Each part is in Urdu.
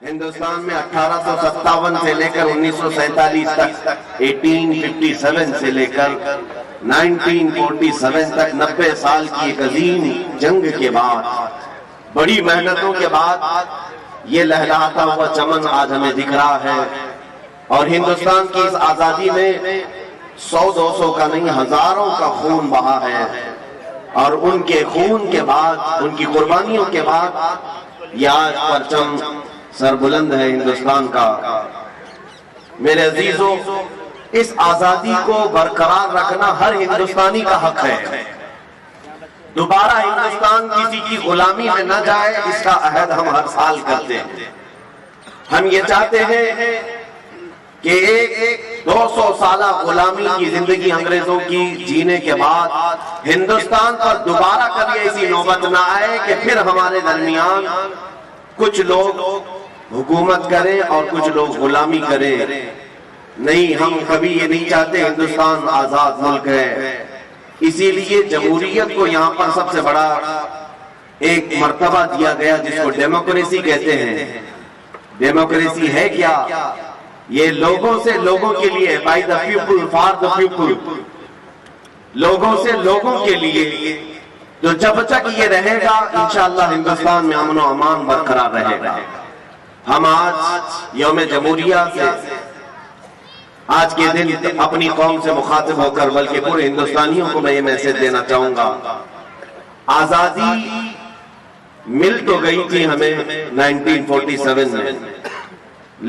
ہندوستان میں 1857 سے لے کر 1947 تک 1857 سے لے کر 1947 تک 90 سال کی ایک عظیم جنگ کے بعد بڑی محنتوں کے بعد یہ لہلاتا ہوا چمن آج ہمیں دکھ رہا ہے، اور ہندوستان کی اس آزادی میں 100-200 کا نہیں ہزاروں کا خون بہا ہے، اور ان کے خون کے بعد، ان کی قربانیوں کے بعد یہ آج پرچم سر بلند ہے ہندوستان کا۔ میرے عزیزوں، اس آزادی کو برقرار رکھنا ہر ہندوستانی کا حق ہے۔ دوبارہ ہندوستان کسی کی غلامی میں نہ جائے، اس کا عہد ہم ہر سال کرتے ہیں۔ ہم یہ چاہتے ہیں کہ ایک 200 سالہ غلامی کی زندگی انگریزوں کی جینے کے بعد ہندوستان پر دوبارہ کبھی ایسی نوبت نہ آئے کہ پھر ہمارے درمیان کچھ لوگ حکومت کریں اور کچھ لوگ غلامی کریں۔ نہیں، ہم کبھی یہ نہیں چاہتے۔ ہندوستان آزاد ملک ہے، اسی لیے جمہوریت کو یہاں پر سب سے بڑا ایک مرتبہ دیا گیا جس کو ڈیموکریسی کہتے ہیں۔ ڈیموکریسی ہے کیا؟ یہ لوگوں سے لوگوں کے لیے، by the people for the people, لوگوں سے لوگوں کے لیے۔ تو جب تک یہ رہے گا انشاءاللہ ہندوستان میں امن و امان برقرار رہے گا۔ ہم آج یوم جمہوریہ سے آج کے دن اپنی قوم سے مخاطب ہو کر بلکہ پورے ہندوستانیوں کو میں یہ میسج دینا چاہوں گا، آزادی مل تو گئی تھی ہمیں 1947 میں،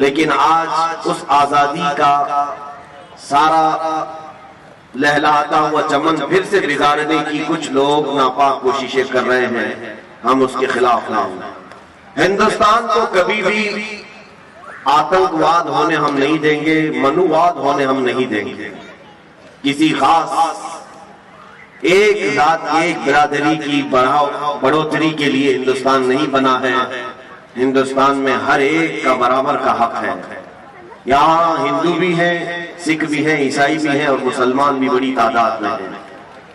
لیکن آج اس آزادی کا سارا لہلاتا ہوا چمن پھر سے بگاڑنے کی کچھ لوگ ناپاک کوششیں کر رہے ہیں۔ ہم اس کے خلاف ہیں۔ ہندوستان کو کبھی بھی آتنکواد ہونے ہم نہیں دیں گے، منوواد ہونے ہم نہیں دیں گے۔ کسی خاص ایک ذات، ایک برادری کی بڑھوتری کے لیے ہندوستان نہیں بنا ہے۔ ہندوستان میں ہر ایک کا برابر کا حق ہے۔ یہاں ہندو بھی ہیں، سکھ بھی ہیں، عیسائی بھی ہیں، اور مسلمان بھی بڑی تعداد میں ہیں۔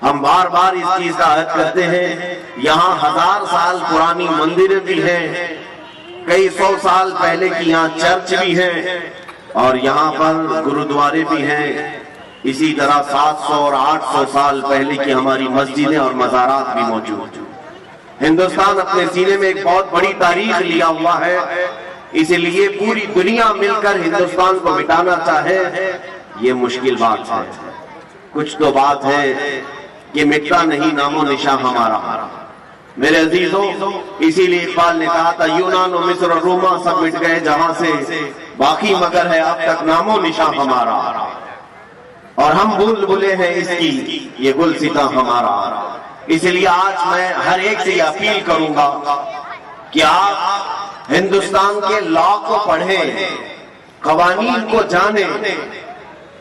ہم بار بار اس چیز کا عہد کرتے ہیں۔ یہاں 1000 سال پرانی مندریں بھی ہیں، کئی 100 سال پہلے کی یہاں چرچ بھی ہیں، اور یہاں پر گرودوارے بھی ہیں۔ اسی طرح 700 اور 800 سال پہلے کی ہماری مسجدیں اور مزارات بھی موجود ہیں۔ ہندوستان اپنے سینے میں ایک بہت بڑی تاریخ لیا ہوا ہے، اسی لیے پوری دنیا مل کر ہندوستان کو مٹانا چاہے یہ مشکل بات ہے۔ کچھ تو بات ہے کہ مٹتا نہیں نام و نشاں ہمارا۔ میرے عزیزوں، اسی لیے اقبال نے کہا تھا یونان و مصر اور روما سب مٹ گئے جہاں سے، باقی مگر ہے اب تک نام و نشاں ہمارا، اور ہم بھول بھلے ہیں اس کی یہ گلستاں ہمارا۔ اس لیے آج میں ہر ایک سے یہ اپیل کروں گا کہ آپ ہندوستان کے لا کو پڑھیں، قوانین کو جانیں،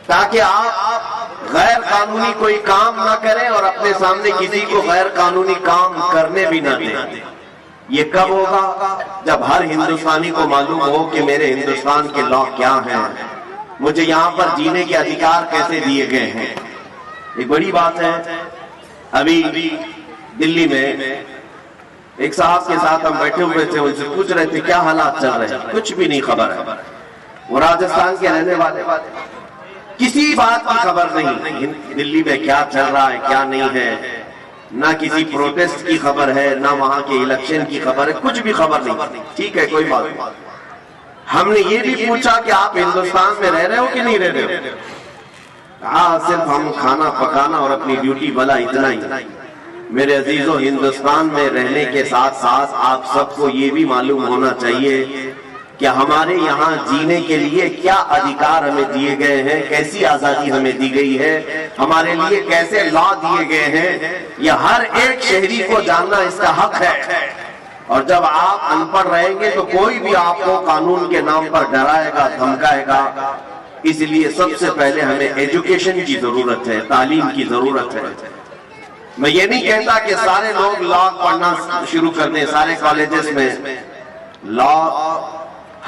تاکہ آپ غیر قانونی کوئی کام نہ کریں اور اپنے سامنے کسی کو غیر قانونی کام کرنے بھی نہ دیں۔ یہ کب ہوگا؟ جب ہر ہندوستانی کو معلوم ہو کہ میرے ہندوستان کے لا کیا ہیں، مجھے یہاں پر جینے کے ادھیکار کیسے دیے گئے ہیں۔ ایک بڑی بات ہے، ابھی دلی میں ایک صاحب کے ساتھ ہم بیٹھے ہوئے تھے، ان سے پوچھ رہے تھے کیا حالات چل رہے ہیں، کچھ بھی نہیں خبر ہے۔ وہ راجستھان کے رہنے والے، کسی بات کی خبر نہیں، دلی میں کیا چل رہا ہے کیا نہیں ہے، نہ کسی پروٹیسٹ کی خبر ہے، نہ وہاں کے الیکشن کی خبر ہے، کچھ بھی خبر نہیں۔ ٹھیک ہے، کوئی بات نہیں۔ ہم نے یہ بھی پوچھا کہ آپ ہندوستان میں رہ رہے ہو کہ نہیں رہ رہے ہو؟ کہا صرف ہم کھانا پکانا اور اپنی ڈیوٹی بلا اتنا ہی۔ میرے عزیزوں، ہندوستان میں رہنے کے ساتھ ساتھ آپ سب کو یہ بھی معلوم ہونا چاہیے کہ ہمارے یہاں جینے کے لیے کیا ادھیکار ہمیں دیے گئے ہیں، کیسی آزادی ہمیں دی گئی ہے، ہمارے لیے کیسے لا دیے گئے ہیں، یہ ہر ایک شہری کو جاننا اس کا حق ہے۔ اور جب آپ ان پڑھ رہیں گے تو کوئی بھی آپ کو قانون کے نام پر ڈرائے گا، دھمکائے گا۔ اس لیے سب سے پہلے ہمیں ایجوکیشن کی ضرورت ہے، تعلیم کی ضرورت ہے۔ میں یہ نہیں کہتا کہ سارے لوگ لا پڑھنا شروع کر دیں، سارے کالجز میں لا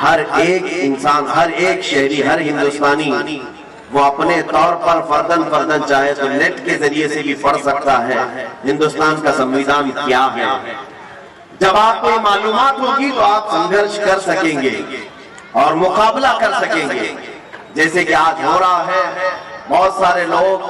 ہر ایک انسان، ہر ایک شہری، ہر ہندوستانی وہ اپنے طور پر فردن چاہے تو نیٹ کے ذریعے سے بھی پڑھ سکتا ہے ہندوستان کا سمویدھان کیا ہے۔ جب آپ کو یہ معلومات ہوگی تو آپ سنگھرش کر سکیں گے اور مقابلہ کر سکیں گے. جیسے کہ آج ہو رہا ہے، بہت سارے لوگ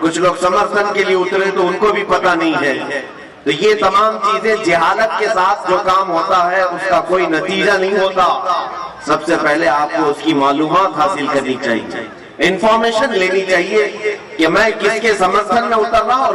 کچھ لوگ سمرتھن کے لیے اترے تو ان کو بھی پتہ نہیں ہے. تو یہ تمام چیزیں جہالت کے ساتھ جو کام ہوتا ہے اس کا کوئی نتیجہ نہیں ہوتا. سب سے پہلے آپ کو اس کی معلومات حاصل کرنی چاہیے، انفارمیشن لینی چاہیے کہ میں کس کے سمرتھن میں اتر رہا اور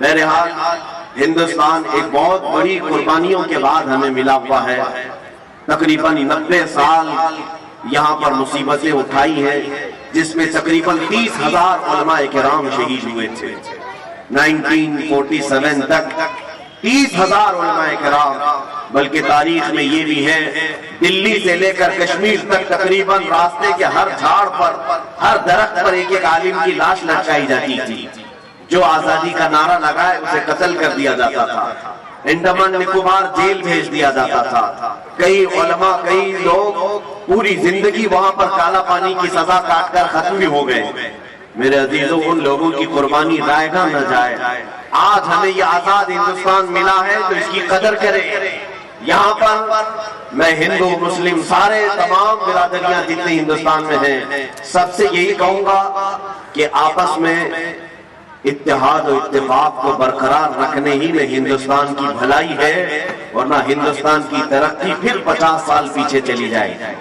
بہرحال ہندوستان ایک بہت بڑی قربانیوں کے بعد ہمیں ملا ہوا ہے. تقریباً 90 سال یہاں پر مصیبتیں اٹھائی ہیں، جس میں تقریباً 30,000 علماء کرام شہید ہوئے تھے. 1947 تک 30,000 علماء کرام، بلکہ تاریخ میں یہ بھی ہے دلی سے لے کر کشمیر تک تقریباً راستے کے ہر جھاڑ پر، ہر درخت پر ایک ایک عالم کی لاش لٹکائی جاتی تھی. جو آزادی کا نعرہ لگائے اسے قتل کر دیا جاتا تھا، انڈمان نکوبار جیل بھیج دیا جاتا تھا. کئی علماء، کئی لوگ پوری زندگی وہاں پر کالا پانی کی سزا کاٹ کر ختم بھی ہو گئے. میرے عزیزوں، ان لوگوں کی قربانی ضائع نہ جائے. آج ہمیں یہ آزاد ہندوستان ملا ہے تو اس کی قدر کریں. یہاں پر میں ہندو مسلم سارے تمام برادریاں جتنے ہندوستان میں ہیں سب سے یہی کہوں گا کہ آپس میں اتحاد و اتفاق کو برقرار رکھنے ہی میں ہندوستان کی بھلائی ہے، ورنہ ہندوستان کی ترقی پھر 50 سال پیچھے چلی جائے.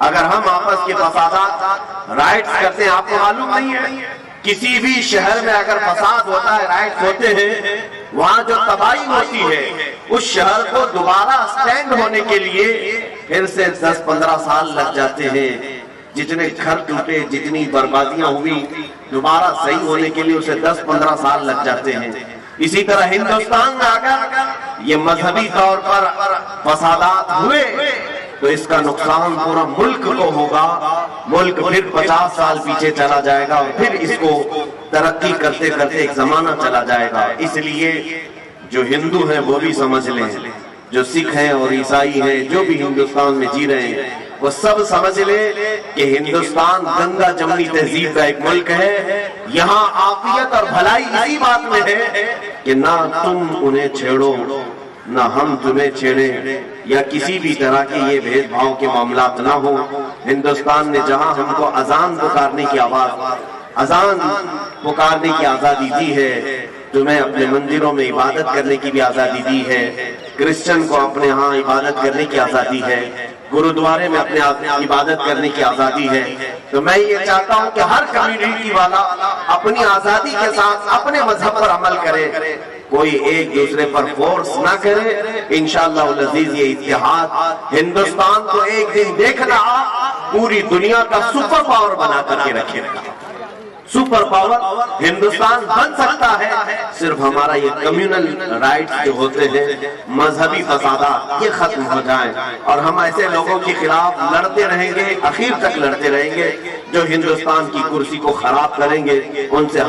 اگر ہم آپس کے فسادات رائٹس کرتے ہیں، آپ کو معلوم نہیں ہے کسی بھی شہر میں اگر فساد ہوتا ہے، رائٹس ہوتے ہیں، وہاں جو تباہی ہوتی ہے اس شہر کو دوبارہ سٹینڈ ہونے کے لیے پھر سے 10-15 سال لگ جاتے ہیں. جتنے گھر ٹوٹے، جتنی بربادیاں ہوئی، دوبارہ صحیح ہونے کے لیے اسے 10-15 سال لگ جاتے ہیں. اسی طرح ہندوستان میں اگر یہ مذہبی طور پر فسادات ہوئے تو اس کا نقصان پورا ملک کو ہوگا. ملک پھر 50 سال پیچھے چلا جائے گا اور پھر اس کو ترقی کرتے کرتے ایک زمانہ چلا جائے گا. اس لیے جو ہندو ہیں وہ بھی سمجھ لیں، جو سکھ ہیں اور عیسائی ہیں جو بھی ہندوستان میں جی رہے ہیں وہ سب سمجھ لیں کہ ہندوستان گنگا جمنی تہذیب کا ایک ملک ہے. یہاں عافیت اور بھلائی اسی بات میں ہے کہ نہ تم انہیں چھیڑو نہ ہم تمہیں چھیڑیں، یا کسی بھی طرح کے یہ بھید بھاؤ کے معاملات نہ ہو. ہندوستان نے جہاں ہم کو اذان پکارنے کی اذان پکارنے کی آزادی دی ہے، تمہیں اپنے مندروں میں عبادت کرنے کی بھی آزادی دی ہے، کرسچن کو اپنے ہاں عبادت کرنے کی آزادی ہے، گرودوارے میں اپنے عبادت کرنے کی آزادی ہے. تو میں یہ چاہتا ہوں کہ ہر کمیونٹی والا اپنی آزادی کے ساتھ اپنے مذہب پر عمل کرے، کوئی ایک دوسرے پر فورس نہ کرے. انشاءاللہ العزیز یہ اتحاد ہندوستان کو ایک دن دیکھنا پوری دنیا کا سپر پاور بنا کر کے رکھے گا. سپر پاور ہندوستان بن سکتا ہے صرف ہمارا یہ کمیونل رائٹس جو ہوتے ہیں، مذہبی فسادات یہ ختم ہو جائیں اور ہم ایسے لوگوں کے خلاف لڑتے رہیں گے، اخیر تک لڑتے رہیں گے جو ہندوستان کی کرسی کو خراب کریں گے. ان سے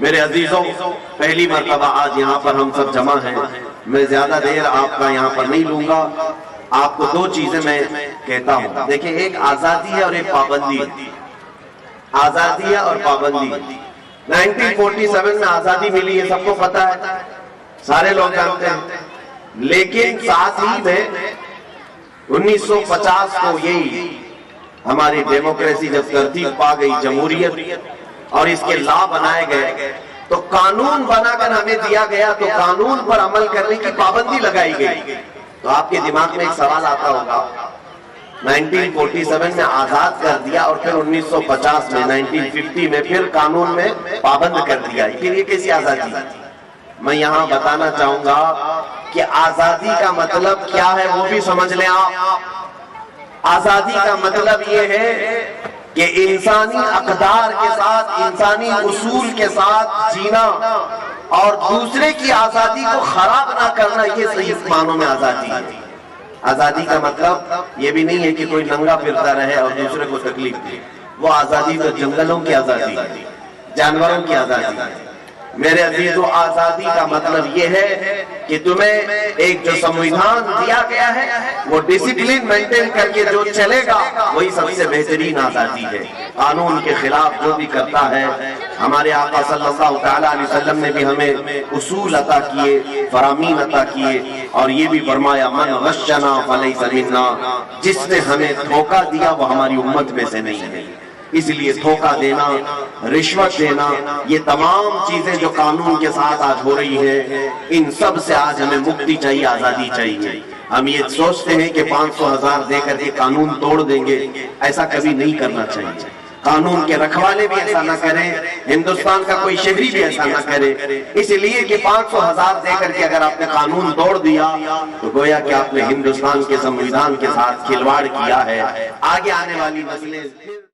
میرے عزیزوں، پہلی مرتبہ آج یہاں پر ہم سب جمع ہیں. میں زیادہ دیر آپ کا یہاں پر نہیں لوں گا. آپ کو دو چیزیں میں کہتا ہوں. دیکھیں، ایک آزادی ہے اور ایک پابندی ہے. آزادی ہے اور پابندی. 1947 میں آزادی ملی ہے، سب کو پتا ہے، سارے لوگ جانتے ہیں. لیکن ساتھ ہی میں 1950 کو یہی ہماری ڈیموکریسی جب ترتیب پا گئی، جمہوریت اور اس کے لا بنائے گئے تو قانون بنا کر ہمیں دیا گیا، تو قانون پر عمل کرنے کی پابندی لگائی گئی. تو آپ کے دماغ میں ایک سوال آتا ہوگا، 1947 میں آزاد کر دیا اور پھر 1950 میں 1950 میں پھر قانون میں پابند کر دیا، پھر یہ کیسی آزادی؟ میں یہاں بتانا چاہوں گا کہ آزادی کا مطلب کیا ہے وہ بھی سمجھ لیں آپ. آزادی کا مطلب یہ ہے کہ انسانی اقدار کے ساتھ، انسانی اصول کے ساتھ جینا اور دوسرے کی آزادی کو خراب نہ کرنا، یہ صحیح معنوں میں آزادی ہے. آزادی کا مطلب یہ بھی نہیں ہے کہ کوئی ننگا پھرتا رہے اور دوسرے کو تکلیف دے. وہ آزادی تو جنگلوں کی آزادی ہے، جانوروں کی آزادی ہے. میرے عزیزو، آزادی کا مطلب یہ ہے کہ تمہیں ایک جو سمویدھان دیا گیا ہے وہ ڈسپلن مینٹین کر کے جو چلے گا وہی سب سے بہترین آزادی ہے. قانون کے خلاف جو بھی کرتا ہے، ہمارے آقا صلی اللہ تعالیٰ علیہ وسلم نے بھی ہمیں اصول عطا کیے، فرامین عطا کیے، اور یہ بھی فرمایا من غشنا فلیس منا، جس نے ہمیں دھوکہ دیا وہ ہماری امت میں سے نہیں ہے۔ اس لیے دھوکہ دینا، رشوت دینا، یہ تمام چیزیں جو قانون کے ساتھ آج ہو رہی ہیں، ان سب سے آج ہمیں مکتی چاہیے، آزادی چاہیے۔ ہم یہ سوچتے ہیں کہ 500,000 دے کر کے قانون توڑ دیں گے، ایسا کبھی نہیں کرنا چاہیے۔ قانون کے رکھوالے بھی ایسا نہ کریں، ہندوستان کا کوئی شہری بھی ایسا نہ کرے، اس لیے کہ 500,000 دے کر کے اگر آپ نے قانون توڑ دیا تو گویا کہ آپ نے ہندوستان کے سنویدھان کے ساتھ کھلواڑ کیا ہے۔ آگے آنے والی نسلیں